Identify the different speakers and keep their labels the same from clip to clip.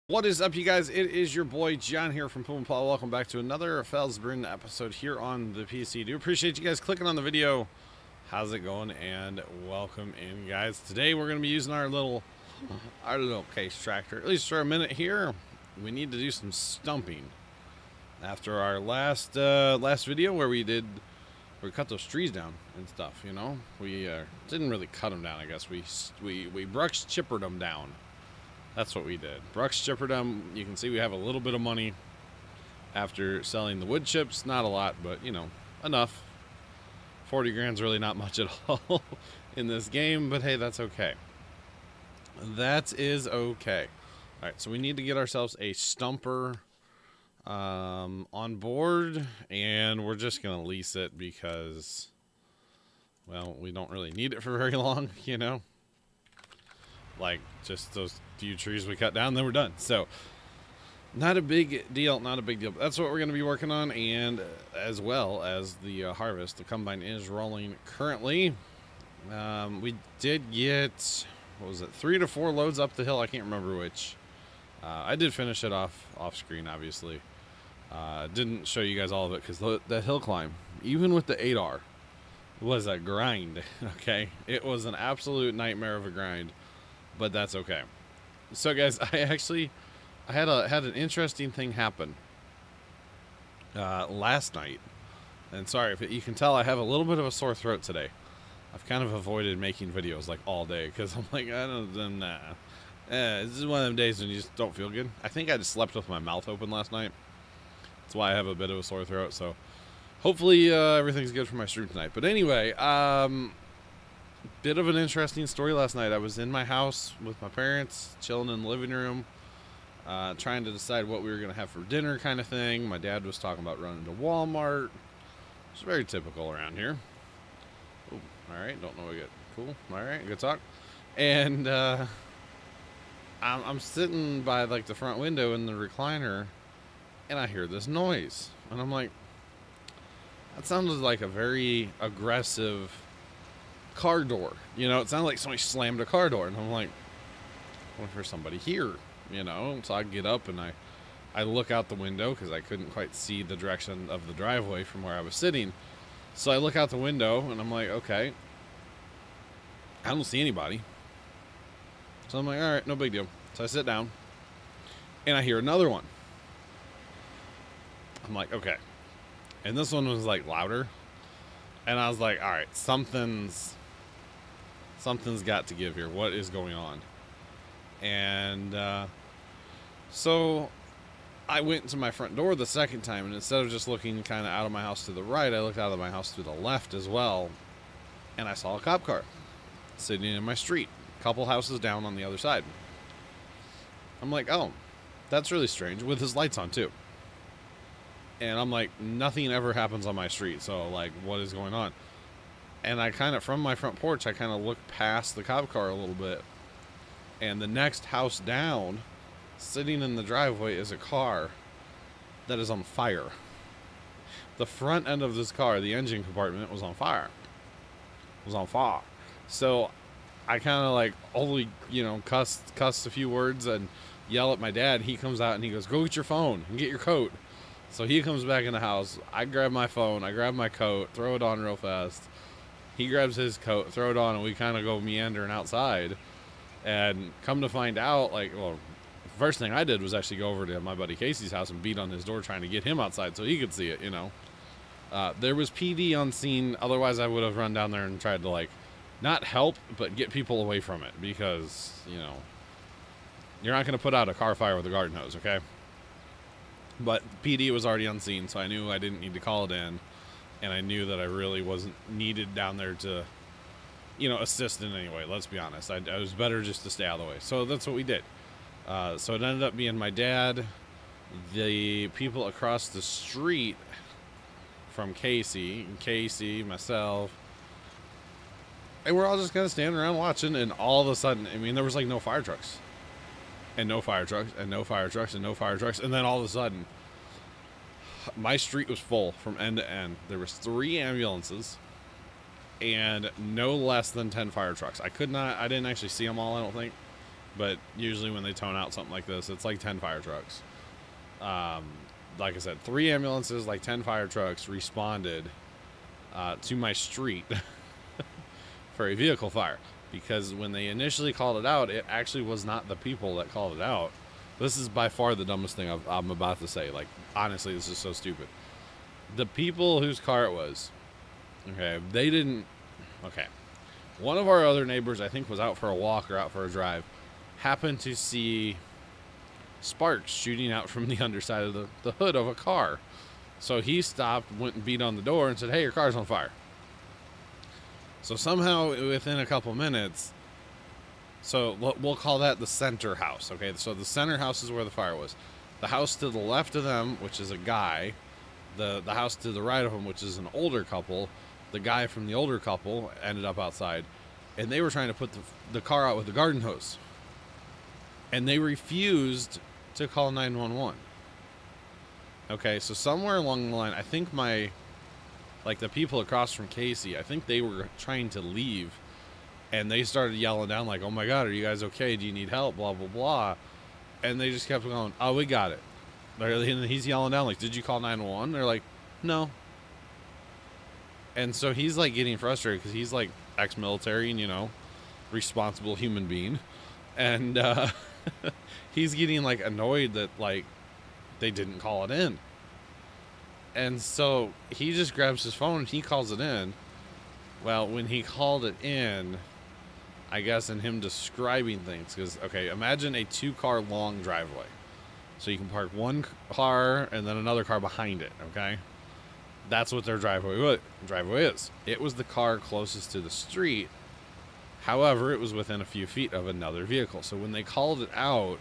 Speaker 1: What is up, you guys? It is your boy John here from Puma, Plow. Welcome back to another FELSBRUNN episode here on the PC. Do appreciate you guys clicking on the video. How's it going? And welcome in, guys. Today we're going to be using our little case tractor, at least for a minute here. We need to do some stumping after our last video where we cut those trees down and stuff. You know, we didn't really cut them down. I guess we brush chippered them down. That's what we did. Brush chippered them. You can see we have a little bit of money after selling the wood chips. Not a lot, but, you know, enough. 40 grand's really not much at all in this game, but hey, that's okay. That is okay. All right, so we need to get ourselves a stumper on board, and we're just going to lease it because, well, we don't really need it for very long, you know? Like, just those few trees we cut down, then we're done. So, not a big deal, not a big deal. But that's what we're going to be working on, and as well as the harvest. The combine is rolling currently. We did get, what was it, 3 to 4 loads up the hill. I can't remember which. I did finish it off screen, obviously. Didn't show you guys all of it because the hill climb, even with the 8R, was a grind, okay? It was an absolute nightmare of a grind. But that's okay. So, guys, I had an interesting thing happen last night, and sorry if you can tell I have a little bit of a sore throat today. I've kind of avoided making videos like all day because I'm like, this is one of them days when you just don't feel good. I think I just slept with my mouth open last night. That's why I have a bit of a sore throat. So hopefully everything's good for my stream tonight. But anyway, bit of an interesting story last night. I was in my house with my parents, chilling in the living room, trying to decide what we were going to have for dinner kind of thing. My dad was talking about running to Walmart. It's very typical around here. Ooh, all right, don't know what we get. Cool. All right, good talk. And I'm sitting by like the front window in the recliner, and I hear this noise. And I'm like, that sounded like a very aggressive car door, you know. It sounded like somebody slammed a car door, and I'm like, I wonder if there's somebody here, you know. So I get up and I look out the window because I couldn't quite see the direction of the driveway from where I was sitting. So I look out the window and I'm like, okay, I don't see anybody. So I'm like, all right, no big deal. So I sit down and I hear another one. I'm like, okay, and this one was like louder, and I was like, all right, something's got to give here. What is going on? And so I went to my front door the second time, and instead of just looking kind of out of my house to the right, I looked out of my house to the left as well, and I saw a cop car sitting in my street, a couple houses down on the other side. I'm like, oh, that's really strange, with his lights on too. And I'm like, nothing ever happens on my street, so like, what is going on? And I kind of, from my front porch, I kind of look past the cop car a little bit. And the next house down, sitting in the driveway, is a car that is on fire. The front end of this car, the engine compartment, was on fire. It was on fire. So I kind of like only, you know, cuss a few words and yell at my dad. He comes out and he goes, go get your phone and get your coat. So he comes back in the house. I grab my phone, I grab my coat, throw it on real fast. He grabs his coat, throw it on, and we kind of go meandering outside. And come to find out, like, well, the first thing I did was actually go over to my buddy Casey's house and beat on his door trying to get him outside so he could see it, you know. There was PD on scene. Otherwise, I would have run down there and tried to, like, not help, but get people away from it. Because, you know, you're not going to put out a car fire with a garden hose, okay? But PD was already on scene, so I knew I didn't need to call it in. And I knew that I really wasn't needed down there to, you know, assist in any way. Let's be honest. I was better just to stay out of the way. So that's what we did. So it ended up being my dad, the people across the street from Casey, myself. And we're all just kind of standing around watching. And all of a sudden, I mean, there was like no fire trucks. And no fire trucks, and no fire trucks, and no fire trucks. And then all of a sudden, my street was full from end to end. There was 3 ambulances and no less than 10 fire trucks. I didn't actually see them all, I don't think. but usually when they tone out something like this, it's like 10 fire trucks. Like I said, 3 ambulances, like 10 fire trucks responded to my street for a vehicle fire. Because when they initially called it out, it actually was not the people that called it out. This is by far the dumbest thing I'm about to say. Like, honestly, this is so stupid. The people whose car it was, okay, they didn't, okay. One of our other neighbors, I think, was out for a walk or out for a drive, happened to see sparks shooting out from the underside of the hood of a car. So he stopped, went and beat on the door and said, hey, your car's on fire. So somehow within a couple minutes, so we'll call that the center house, okay? So the center house is where the fire was. The house to the left of them, which is a guy, the house to the right of them, which is an older couple, the guy from the older couple ended up outside, and they were trying to put the car out with the garden hose. And they refused to call 911. Okay, so somewhere along the line, I think the people across from Casey, I think they were trying to leave, and they started yelling down like, oh my God, are you guys okay? Do you need help? Blah, blah, blah. And they just kept going, oh, we got it. And he's yelling down like, did you call 911? They're like, no. And so he's like getting frustrated because he's like ex-military and, you know, responsible human being. And he's getting like annoyed that like they didn't call it in. And so he just grabs his phone and he calls it in. Well, when he called it in, I guess in him describing things, because, okay, imagine a 2-car long driveway. So you can park one car and then another car behind it, okay? That's what their driveway is. It was the car closest to the street. However, it was within a few feet of another vehicle. So when they called it out,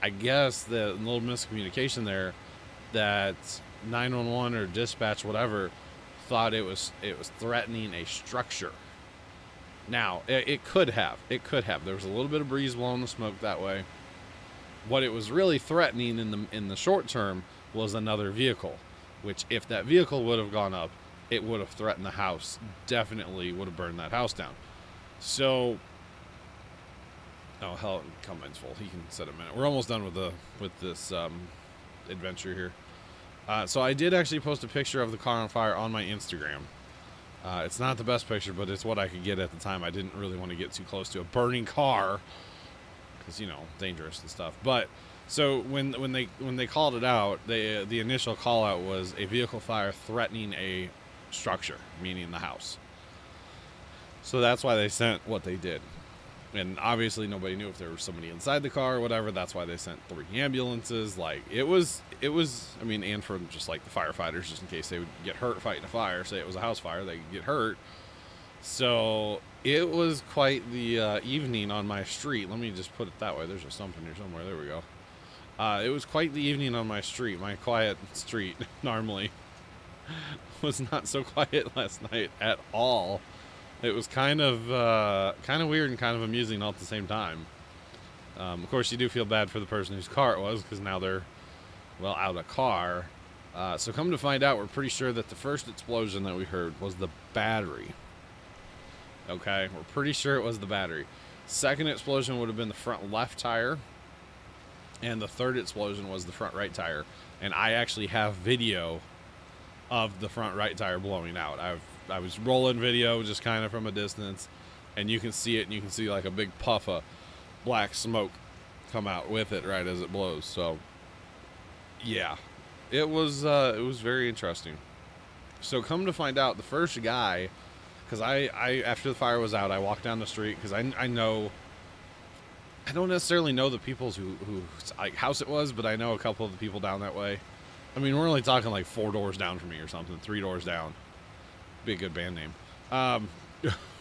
Speaker 1: I guess the little miscommunication there that 911 or dispatch, whatever, thought it was threatening a structure. Now, it could have. There was a little bit of breeze blowing the smoke that way. What it was really threatening in the short term was another vehicle, which if that vehicle would have gone up, it would have threatened the house. Definitely would have burned that house down. So, oh hell, combine's full. He can set a minute. We're almost done with this adventure here. So I did actually post a picture of the car on fire on my Instagram. It's not the best picture, but it's what I could get at the time. I didn't really want to get too close to a burning car because, you know, dangerous and stuff. But so when they called it out, the initial call out was a vehicle fire threatening a structure, meaning the house. So that's why they sent what they did. And obviously nobody knew if there was somebody inside the car or whatever. That's why they sent 3 ambulances. Like, it was, I mean, and for just like the firefighters, just in case they would get hurt fighting a fire, say it was a house fire, they could get hurt. So it was quite the evening on my street. Let me just put it that way. There's a stump in here somewhere. There we go. It was quite the evening on my street. My quiet street normally was not so quiet last night at all. It was kind of weird and kind of amusing all at the same time. Of course, you do feel bad for the person whose car it was because now they're, well, out of a car. So come to find out, we're pretty sure that the first explosion that we heard was the battery. Okay, we're pretty sure it was the battery. Second explosion would have been the front left tire. And the third explosion was the front right tire. And I actually have video of the front right tire blowing out. I was rolling video just kind of from a distance, and you can see it, and you can see like a big puff of black smoke come out with it right as it blows. So yeah, it was very interesting. So come to find out, the first guy, because I after the fire was out, I walked down the street because I don't necessarily know the people's who like house it was, but I know a couple of the people down that way. I mean, we're only talking like 4 doors down from me or something, 3 doors down. Be a good band name.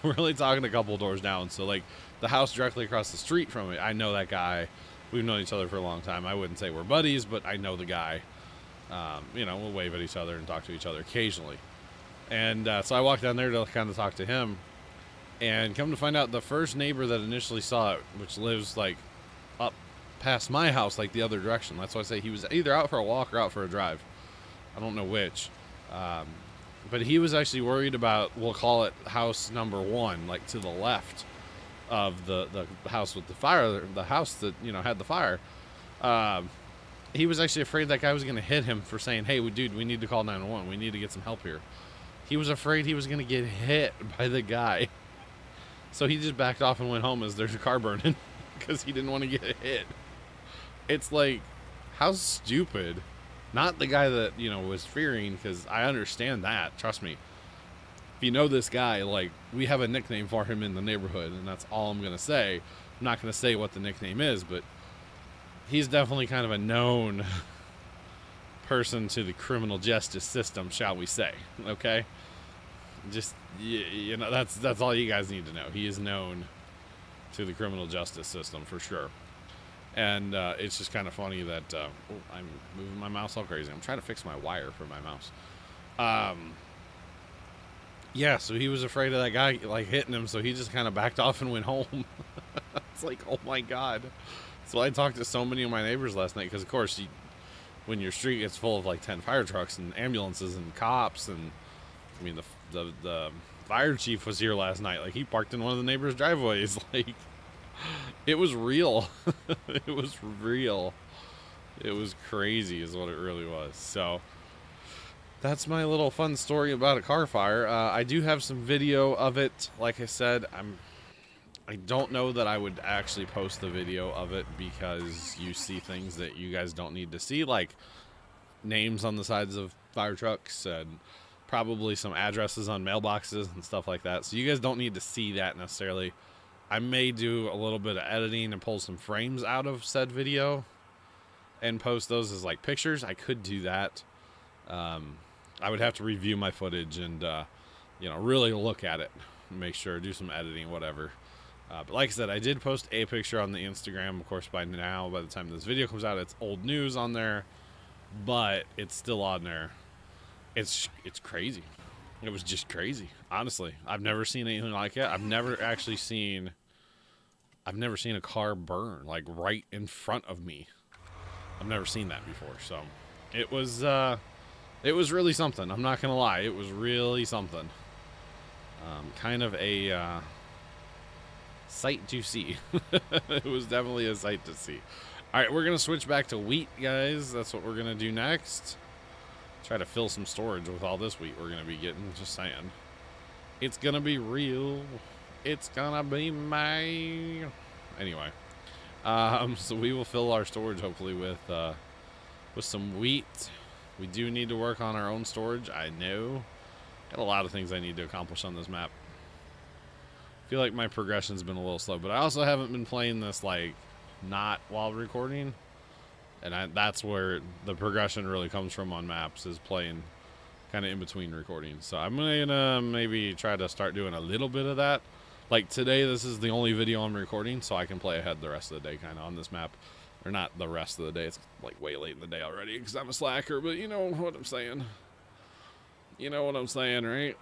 Speaker 1: We're only talking a couple doors down, so like the house directly across the street from it, I know that guy. We've known each other for a long time. I wouldn't say we're buddies, but I know the guy. You know, we'll wave at each other and talk to each other occasionally. And so I walked down there to kind of talk to him, and come to find out, the first neighbor that initially saw it, which lives like up past my house, like the other direction. That's why I say he was either out for a walk or out for a drive. I don't know which. But he was actually worried about, we'll call it house number 1, like to the left of the house with the fire, the house that, you know, had the fire. He was actually afraid that guy was going to hit him for saying, hey, dude, we need to call 911. We need to get some help here. He was afraid he was going to get hit by the guy. So he just backed off and went home as there's a car burning because he didn't want to get hit. It's like, how stupid. Not the guy that, you know, was fearing, because I understand that. Trust me. If you know this guy, like, we have a nickname for him in the neighborhood, and that's all I'm going to say. I'm not going to say what the nickname is, but he's definitely kind of a known person to the criminal justice system, shall we say. Okay? Just, you know, that's all you guys need to know. He is known to the criminal justice system for sure. And it's just kind of funny that I'm moving my mouse all crazy. I'm trying to fix my wire for my mouse. Yeah, so he was afraid of that guy like hitting him, so he just kind of backed off and went home. It's like, oh my god. So I talked to so many of my neighbors last night, because of course when your street gets full of like 10 fire trucks and ambulances and cops, and I mean the fire chief was here last night. Like, he parked in one of the neighbors' driveways. Like, it was real. It was real. It was crazy is what it really was. So that's my little fun story about a car fire. I do have some video of it. Like I said, I don't know that I would actually post the video of it, because you see things that you guys don't need to see, like names on the sides of fire trucks and probably some addresses on mailboxes and stuff like that. So you guys don't need to see that necessarily. I may do a little bit of editing and pull some frames out of said video and post those as like pictures. I could do that. I would have to review my footage and, you know, really look at it, make sure, do some editing, whatever. But like I said, I did post a picture on the Instagram. Of course, by now, by the time this video comes out, it's old news on there, but it's still on there. It's crazy. It was just crazy. Honestly, I've never seen anything like it. I've never seen a car burn like right in front of me. I've never seen that before. So it was really something. I'm not gonna lie. It was really something. Kind of a sight to see. It was definitely a sight to see. All right, we're gonna switch back to wheat, guys. That's what we're gonna do next. Try to fill some storage with all this wheat we're gonna be getting. Just saying, it's gonna be real. It's gonna be my. Anyway, so we will fill our storage hopefully with some wheat. We do need to work on our own storage. I know. Got a lot of things I need to accomplish on this map. I feel like my progression's been a little slow, but I also haven't been playing this like not while recording. And that's where the progression really comes from on maps, is playing kind of in between recordings. So I'm gonna maybe try to start doing a little bit of that. Like today, this is the only video I'm recording, so I can play ahead the rest of the day kind of on this map. Or not the rest of the day, it's like way late in the day already because I'm a slacker, but you know what I'm saying. You know what I'm saying, right?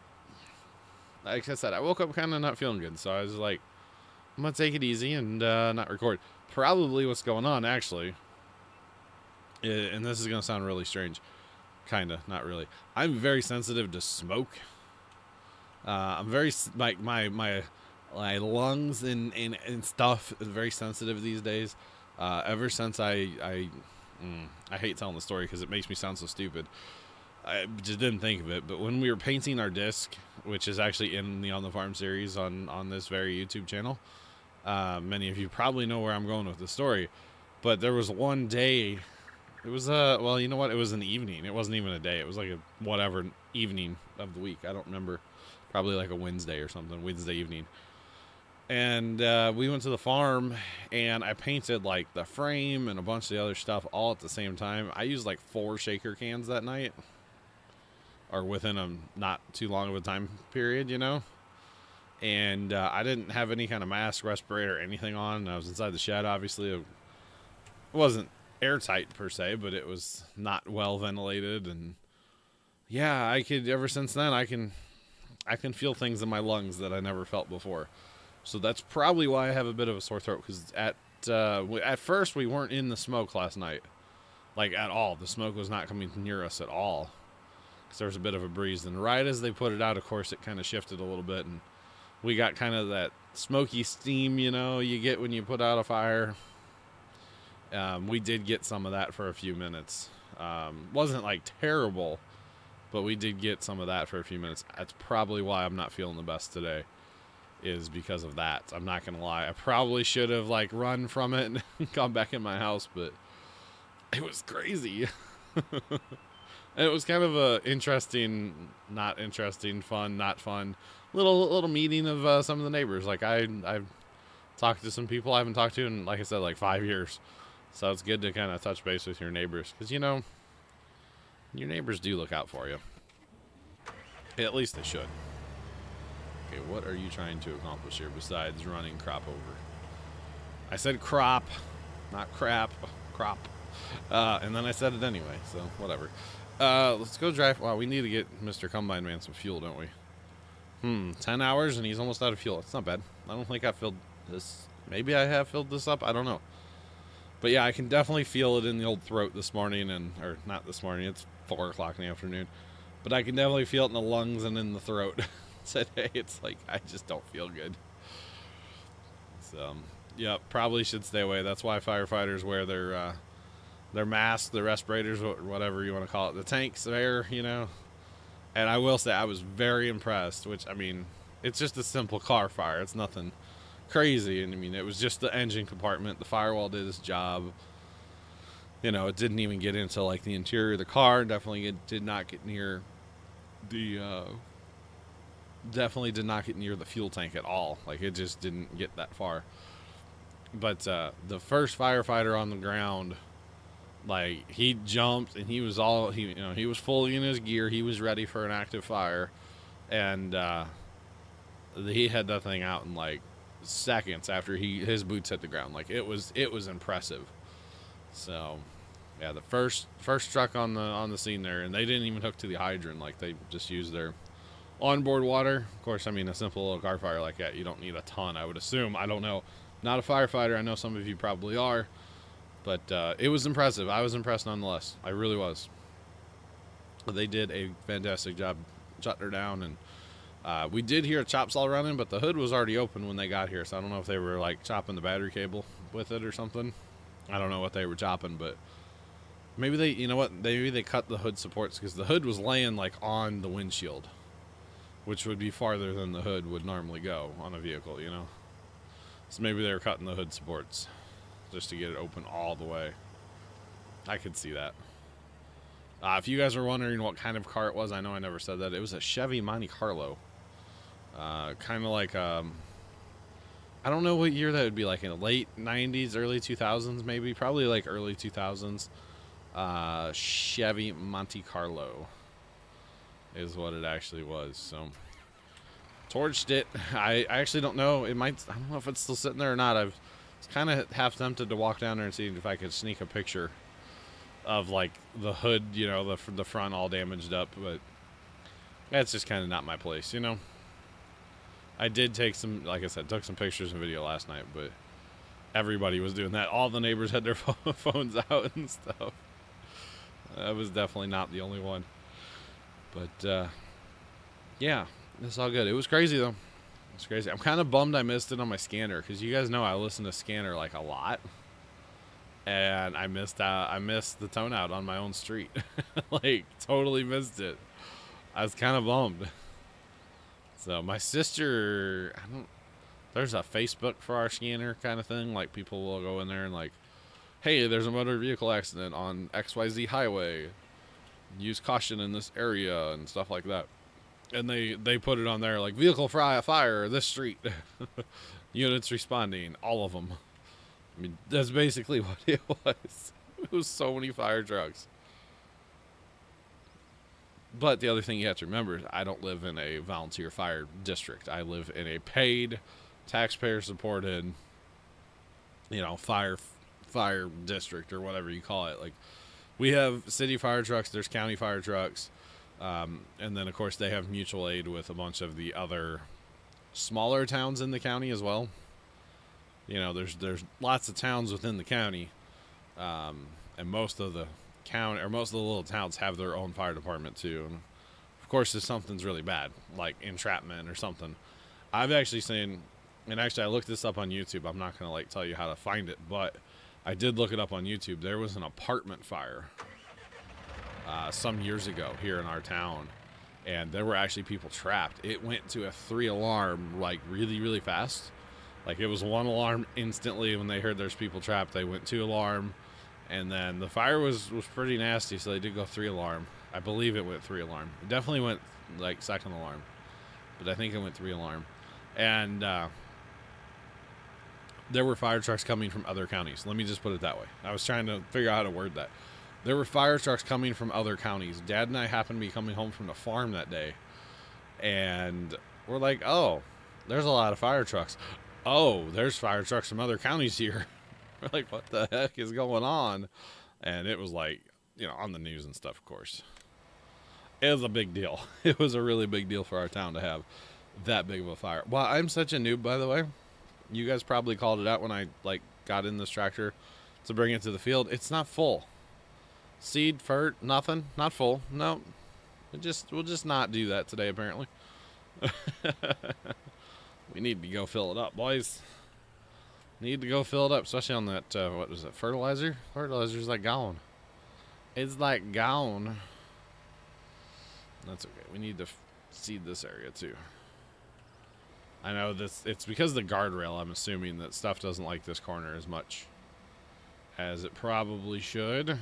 Speaker 1: Like I said, I woke up kind of not feeling good, so I was like, I'm gonna take it easy and not record. Probably what's going on, actually, and this is gonna sound really strange, kinda, not really. I'm very sensitive to smoke. I'm very like my lungs and stuff is very sensitive these days. Ever since I hate telling the story because it makes me sound so stupid. I just didn't think of it, but when we were painting our disc, which is actually in the On the Farm series on this very YouTube channel, many of you probably know where I'm going with the story, but there was one day, it was well, you know what, it was an evening, it wasn't even a day, it was like a whatever evening of the week, I don't remember, probably like a Wednesday or something, Wednesday evening, and we went to the farm, and I painted like the frame and a bunch of the other stuff all at the same time. I used like 4 shaker cans that night, or within a not too long of a time period, you know. And I didn't have any kind of mask, respirator, or anything on. I was inside the shed, obviously. It wasn't airtight per se, but it was not well ventilated. And yeah, I could, ever since then, I can feel things in my lungs that I never felt before. So that's probably why I have a bit of a sore throat, because at first we weren't in the smoke last night, like at all. The smoke was not coming near us at all, because there was a bit of a breeze. And right as they put it out, of course, it kind of shifted a little bit, and we got kind of that smoky steam, you know, you get when you put out a fire. We did get some of that for a few minutes. Wasn't like terrible, but we did get some of that for a few minutes. That's probably why I'm not feeling the best today, is because of that. I'm not gonna lie. I probably should have like run from it and gone back in my house, but it was crazy. And it was kind of a interesting, not interesting, fun, not fun, little meeting of some of the neighbors. Like I've talked to some people I haven't talked to in, like I said, like 5 years. So it's good to kind of touch base with your neighbors, because, you know, your neighbors do look out for you. At least they should. Okay, what are you trying to accomplish here besides running crop over? I said crop, not crap, crop. And then I said it anyway, so whatever. Let's go drive. Wow, we need to get Mr. Combine Man some fuel, don't we? 10 hours and he's almost out of fuel. It's not bad. I don't think I filled this. Maybe I have filled this up. I don't know. But yeah, I can definitely feel it in the old throat this morning, or not this morning. It's 4 o'clock in the afternoon. But I can definitely feel it in the lungs and in the throat today. It's like I just don't feel good. So, yeah, probably should stay away. That's why firefighters wear their masks, their respirators, whatever you want to call it, the tanks there, you know. And I will say I was very impressed, which, I mean, it's just a simple car fire. It's nothing crazy. And I mean, it was just the engine compartment. The firewall did its job. You know, it didn't even get into like the interior of the car. Definitely did not get near the fuel tank at all. Like, it just didn't get that far. But the first firefighter on the ground, like, he jumped and he was fully in his gear. He was ready for an active fire, and he had that thing out in like seconds after his boots hit the ground. Like, it was impressive. So yeah, the first truck on the scene there, and they didn't even hook to the hydrant. Like, they just used their onboard water. Of course, I mean, a simple little car fire like that, you don't need a ton, I would assume. I don't know. Not a firefighter. I know some of you probably are. But it was impressive. I was impressed nonetheless. I really was. They did a fantastic job shutting her down. And we did hear chops all running, but the hood was already open when they got here. So I don't know if they were like chopping the battery cable with it or something. I don't know what they were chopping, but maybe they cut the hood supports, because the hood was laying like on the windshield, which would be farther than the hood would normally go on a vehicle, you know. So maybe they were cutting the hood supports just to get it open all the way. I could see that. If you guys are wondering what kind of car it was, I know I never said that. It was a Chevy Monte Carlo. Kind of like, I don't know what year that would be, like in the late 90s, early 2000s maybe. Probably like early 2000s. Chevy Monte Carlo is what it actually was. So, torched it. I actually don't know. I don't know if it's still sitting there or not. I was kind of half tempted to walk down there and see if I could sneak a picture of like the hood, you know, the front all damaged up, but that's just kind of not my place, you know. I did take some, like I said, took some pictures and video last night, but everybody was doing that. All the neighbors had their phones out and stuff. I was definitely not the only one. But yeah, it's all good. It was crazy though. It's crazy. I'm kind of bummed I missed it on my scanner, because you guys know I listen to Scanner like a lot, and I missed the tone out on my own street. Like, totally missed it. I was kind of bummed. So my sister, there's a Facebook for our scanner kind of thing. Like, people will go in there and like, hey, there's a motor vehicle accident on XYZ highway. Use caution in this area and stuff like that. And they put it on there like, vehicle fire this street. Units responding, all of them. I mean, that's basically what it was. It was so many fire trucks. But the other thing you have to remember is I don't live in a volunteer fire district. I live in a paid, taxpayer-supported, you know, fire district or whatever you call it. Like, we have city fire trucks, there's county fire trucks. And then, of course, they have mutual aid with a bunch of the other smaller towns in the county as well. You know, there's lots of towns within the county, and most of the little towns have their own fire department too. And of course, if something's really bad, like entrapment or something, I've actually seen And actually, I looked this up on YouTube. I'm not going to like tell you how to find it, but I did look it up on YouTube. There was an apartment fire some years ago here in our town, and there were actually people trapped. It went to a 3-alarm like really, really fast. Like it was 1 alarm instantly when they heard there's people trapped. They went 2 alarm, and then the fire was pretty nasty, so they did go 3 alarm. I believe it went 3 alarm. It definitely went like 2nd alarm, but I think it went 3 alarm. And there were fire trucks coming from other counties. Let me just put it that way. I was trying to figure out how to word that. There were fire trucks coming from other counties. Dad and I happened to be coming home from the farm that day, and we're like, oh, there's a lot of fire trucks. Oh, there's fire trucks from other counties here. We're like, what the heck is going on? And it was like, you know, on the news and stuff, of course. It was a big deal. It was a really big deal for our town to have that big of a fire. Well, I'm such a noob, by the way. You guys probably called it out when I like got in this tractor to bring it to the field. It's not full. Seed, fert, nothing. Not full. No. We'll just not do that today, apparently. We need to go fill it up, boys. Need to go fill it up, especially on that, what was it, fertilizer? Fertilizer's like gone. It's like gone. That's okay. We need to seed this area, too. I know this, it's because of the guardrail, I'm assuming that stuff doesn't like this corner as much as it probably should.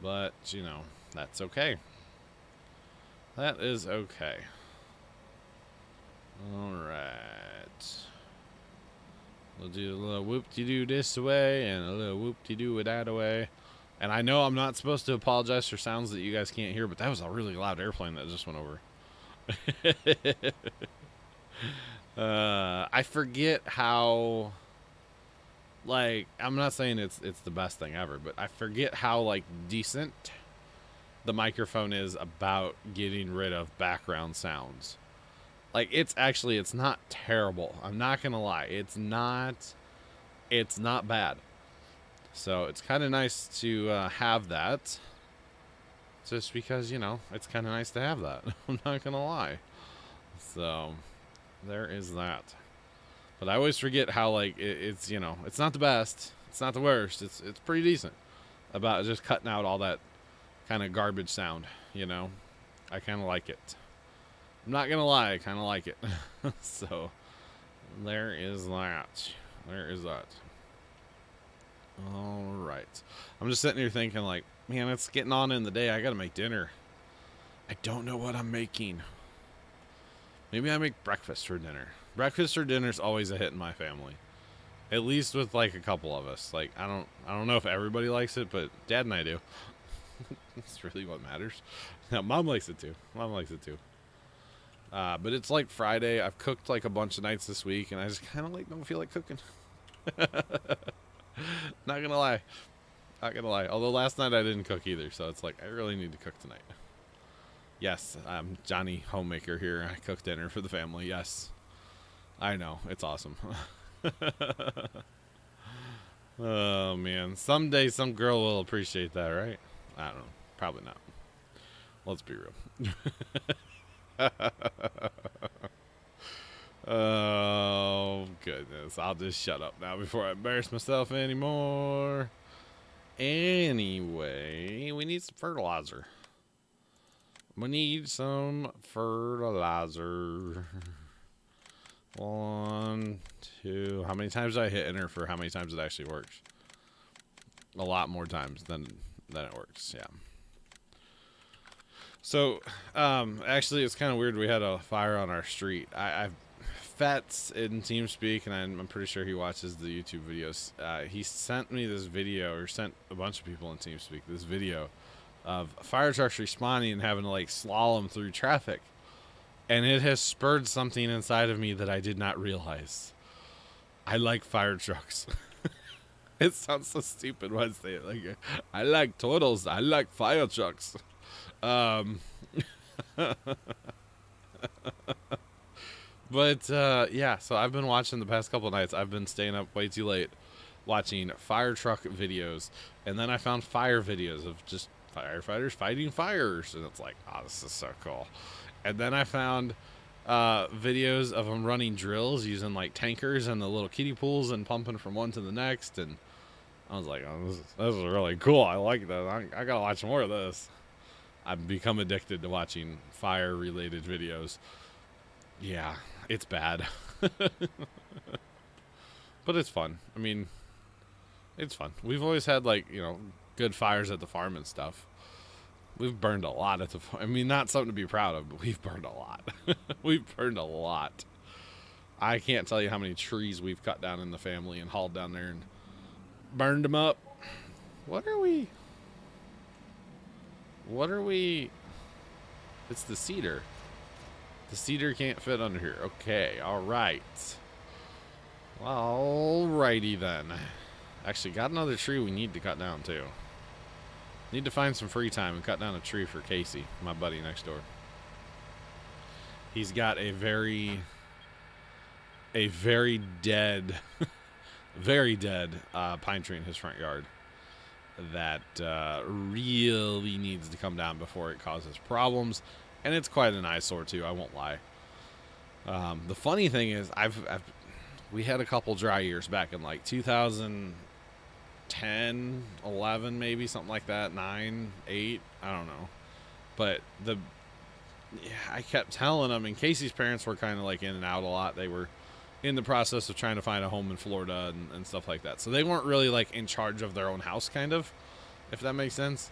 Speaker 1: But, you know, that's okay. That is okay. Alright. We'll do a little whoop-de-doo this way and a little whoop-de-doo that way. And I know I'm not supposed to apologize for sounds that you guys can't hear, but that was a really loud airplane that just went over. I forget how, like, I'm not saying it's the best thing ever, but I forget how, like, decent the microphone is about getting rid of background sounds. Like, it's not terrible. I'm not gonna lie. It's not bad. So it's kind of nice to have that. Just because, you know, it's kind of nice to have that. I'm not gonna lie. So there is that. But I always forget how, like, it's, you know, it's not the best. It's not the worst. It's pretty decent about just cutting out all that kind of garbage sound, you know. I kind of like it. I'm not gonna lie, I kind of like it. So there is that. There is that. All right. I'm just sitting here thinking, like, man, it's getting on in the day. I gotta make dinner. I don't know what I'm making. Maybe I make breakfast for dinner. Breakfast for dinner is always a hit in my family. At least with like a couple of us. Like, I don't know if everybody likes it, but Dad and I do. That's really what matters. Now, Mom likes it too. Mom likes it too. But it's like Friday. I've cooked like a bunch of nights this week, and I just kind of like don't feel like cooking. Not gonna lie. Not gonna lie. Although last night I didn't cook either, so it's like I really need to cook tonight. Yes, I'm Johnny Homemaker here. I cook dinner for the family. Yes. I know. It's awesome. Oh, man. Someday some girl will appreciate that, right? I don't know. Probably not. Let's be real. Oh, goodness. I'll just shut up now before I embarrass myself anymore. Anyway, we need some fertilizer. We need some fertilizer. 1, 2. How many times did I hit enter for how many times it actually works? A lot more times than it works, yeah. So, actually, it's kind of weird. We had a fire on our street. I've Fats in TeamSpeak, and I'm pretty sure he watches the YouTube videos. He sent me this video, or sent a bunch of people in TeamSpeak this video of fire trucks responding and having to like slalom through traffic. And it has spurred something inside of me that I did not realize. I like fire trucks. It sounds so stupid when I say it. Like, I like turtles. I like fire trucks. But, yeah, so I've been watching the past couple of nights. I've been staying up way too late watching fire truck videos. And then I found fire videos of just firefighters fighting fires. And it's like, oh, this is so cool. And then I found videos of them running drills using like tankers and the little kiddie pools and pumping from one to the next, and I was like, oh, this is really cool. I like that. I gotta watch more of this. I've become addicted to watching fire related videos. Yeah, it's bad. But it's fun. I mean, it's fun. We've always had, like, you know, good fires at the farm and stuff. We've burned a lot at the farm. I mean, not something to be proud of, but we've burned a lot. We've burned a lot. I can't tell you how many trees we've cut down in the family and hauled down there and burned them up. What are we? It's the cedar. The cedar can't fit under here. Okay, all right. Alrighty then. Actually, got another tree we need to cut down too. Need to find some free time and cut down a tree for Casey, my buddy next door. He's got a very dead, very dead pine tree in his front yard that really needs to come down before it causes problems. And it's quite an eyesore too, I won't lie. The funny thing is, we had a couple dry years back in like 2010, 11, maybe something like that, 9, 8, I don't know. But I kept telling them, and Casey's parents were kind of like in and out a lot. They were in the process of trying to find a home in Florida and stuff like that. So they weren't really like in charge of their own house, kind of, if that makes sense.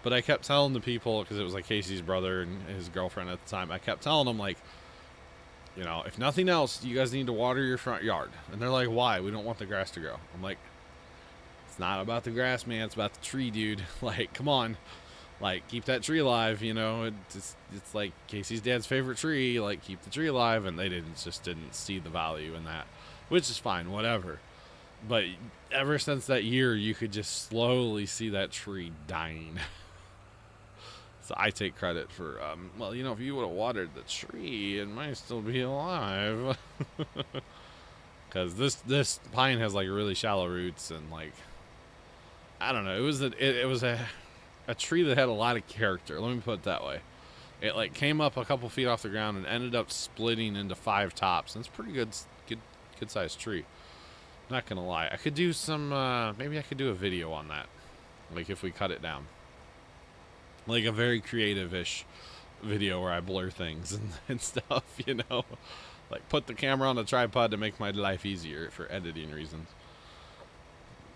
Speaker 1: But I kept telling the people, because it was like Casey's brother and his girlfriend at the time, I kept telling them, like, you know, if nothing else, you guys need to water your front yard. And they're like, why? We don't want the grass to grow. I'm like, it's not about the grass, man. It's about the tree, dude. Like, come on. Like, keep that tree alive, you know. It's like Casey's dad's favorite tree. Like, keep the tree alive. And they just didn't see the value in that, which is fine, whatever. But ever since that year, you could just slowly see that tree dying. So I take credit for, well, you know, if you would have watered the tree, it might still be alive. Because this pine has, like, really shallow roots and, like, I don't know. It was a tree that had a lot of character. Let me put it that way. It, like, came up a couple feet off the ground and ended up splitting into 5 tops. And it's a pretty good sized tree. Not gonna lie. I could do some, maybe I could do a video on that. Like, if we cut it down. Like a very creative-ish video where I blur things and stuff, you know? Like, put the camera on a tripod to make my life easier for editing reasons.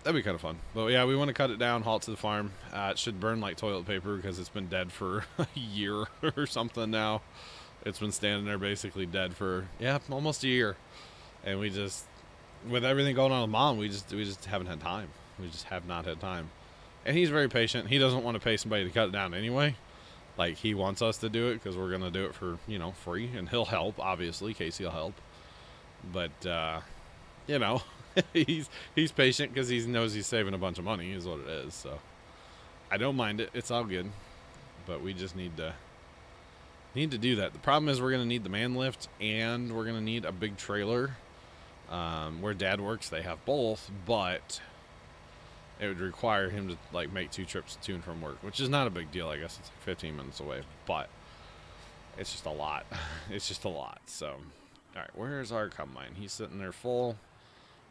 Speaker 1: That'd be kind of fun. But yeah, we want to cut it down, haul it to the farm. It should burn like toilet paper because it's been dead for a year or something now. It's been standing there basically dead for, yeah, almost a year. And we just, with everything going on with Mom, we just haven't had time. We just have not had time. And he's very patient. He doesn't want to pay somebody to cut it down anyway. Like, he wants us to do it because we're going to do it for, you know, free. And he'll help, obviously. Casey will help. But, you know, he's patient because he knows he's saving a bunch of money is what it is. So, I don't mind it. It's all good. But we just need to do that. The problem is we're going to need the man lift and we're going to need a big trailer. Where Dad works, they have both, but it would require him to, like, make 2 trips to and from work, which is not a big deal. I guess it's like 15 minutes away, but it's just a lot. It's just a lot. So, all right, where's our combine? He's sitting there full.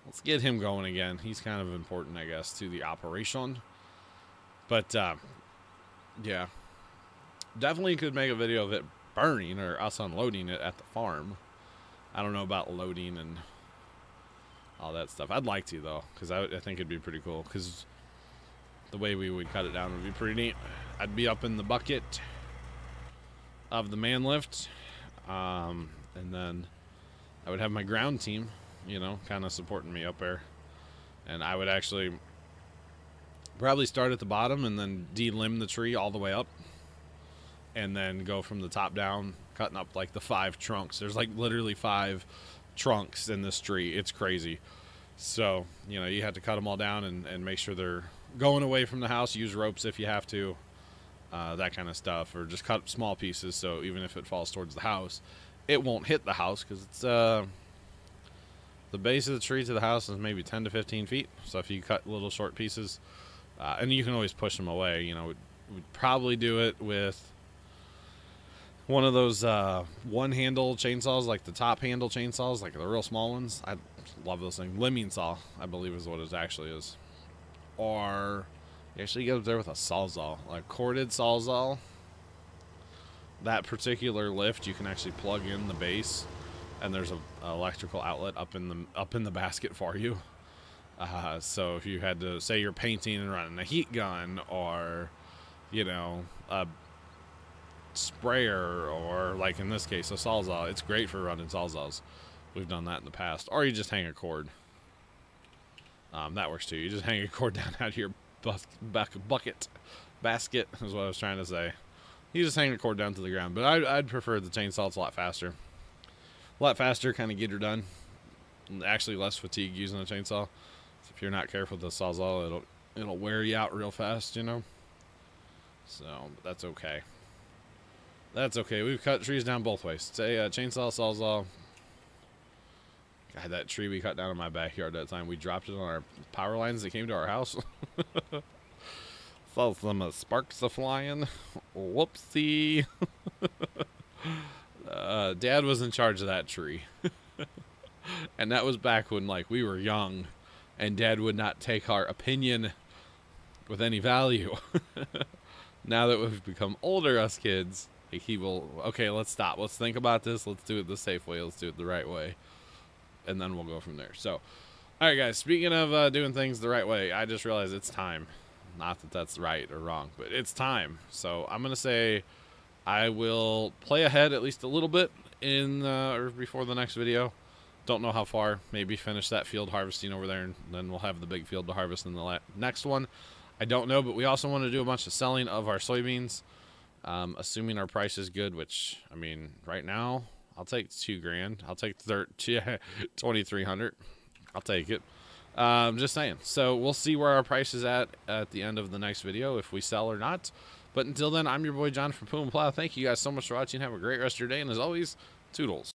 Speaker 1: Let's get him going again. He's kind of important, I guess, to the operation. But, yeah, definitely could make a video of it burning or us unloading it at the farm. I don't know about loading and all that stuff. I'd like to, though, because I think it'd be pretty cool, because the way we would cut it down would be pretty neat. I'd be up in the bucket of the man lift, and then I would have my ground team, you know, kind of supporting me up there, and I would actually probably start at the bottom and then de-limb the tree all the way up, and then go from the top down, cutting up, like, the 5 trunks. There's, like, literally 5 trunks in this tree. It's crazy. So, you know, you have to cut them all down and make sure they're going away from the house. Use ropes if you have to, that kind of stuff, or just cut small pieces so even if it falls towards the house, it won't hit the house, because it's the base of the tree to the house is maybe 10 to 15 feet. So if you cut little short pieces, and you can always push them away, you know, we'd probably do it with one of those one-handle chainsaws, like the top handle chainsaws, like the real small ones. I love those things. Limbing saw, I believe, is what it actually is. Or you actually get up there with a sawzall, a corded sawzall. That particular lift, you can actually plug in the base, and there's a electrical outlet up in the basket for you. So if you had to say you're painting and running a heat gun, or you know, a sprayer, or like in this case a sawzall, it's great for running sawzalls. We've done that in the past. Or you just hang a cord. That works too. You just hang a cord down out of your basket is what I was trying to say. You just hang the cord down to the ground. But I'd prefer the chainsaw. It's a lot faster. A lot faster, kind of get her done. Actually, less fatigue using a chainsaw. So if you're not careful with the sawzall, it'll wear you out real fast, you know. So that's okay. That's okay. We've cut trees down both ways. Say chainsaw, sawzall. God, that tree we cut down in my backyard that time, we dropped it on our power lines that came to our house. Saw some sparks a flying. Whoopsie. Dad was in charge of that tree. And that was back when, like, we were young and Dad would not take our opinion with any value. Now that we've become older, us kids, like, he will, okay, let's stop. Let's think about this. Let's do it the safe way. Let's do it the right way. And then we'll go from there. So, all right, guys, speaking of doing things the right way, I just realized it's time. Not that that's right or wrong, but it's time. So I'm going to say I will play ahead at least a little bit in or before the next video. Don't know how far. Maybe finish that field harvesting over there, and then we'll have the big field to harvest in the next one. I don't know, but we also want to do a bunch of selling of our soybeans, assuming our price is good, which, I mean, right now, I'll take $2,000. I'll take 2,300. I'll take it. Just saying. So we'll see where our price is at the end of the next video, if we sell or not. But until then, I'm your boy John from Puma Plow. Thank you guys so much for watching. Have a great rest of your day, and as always, toodles.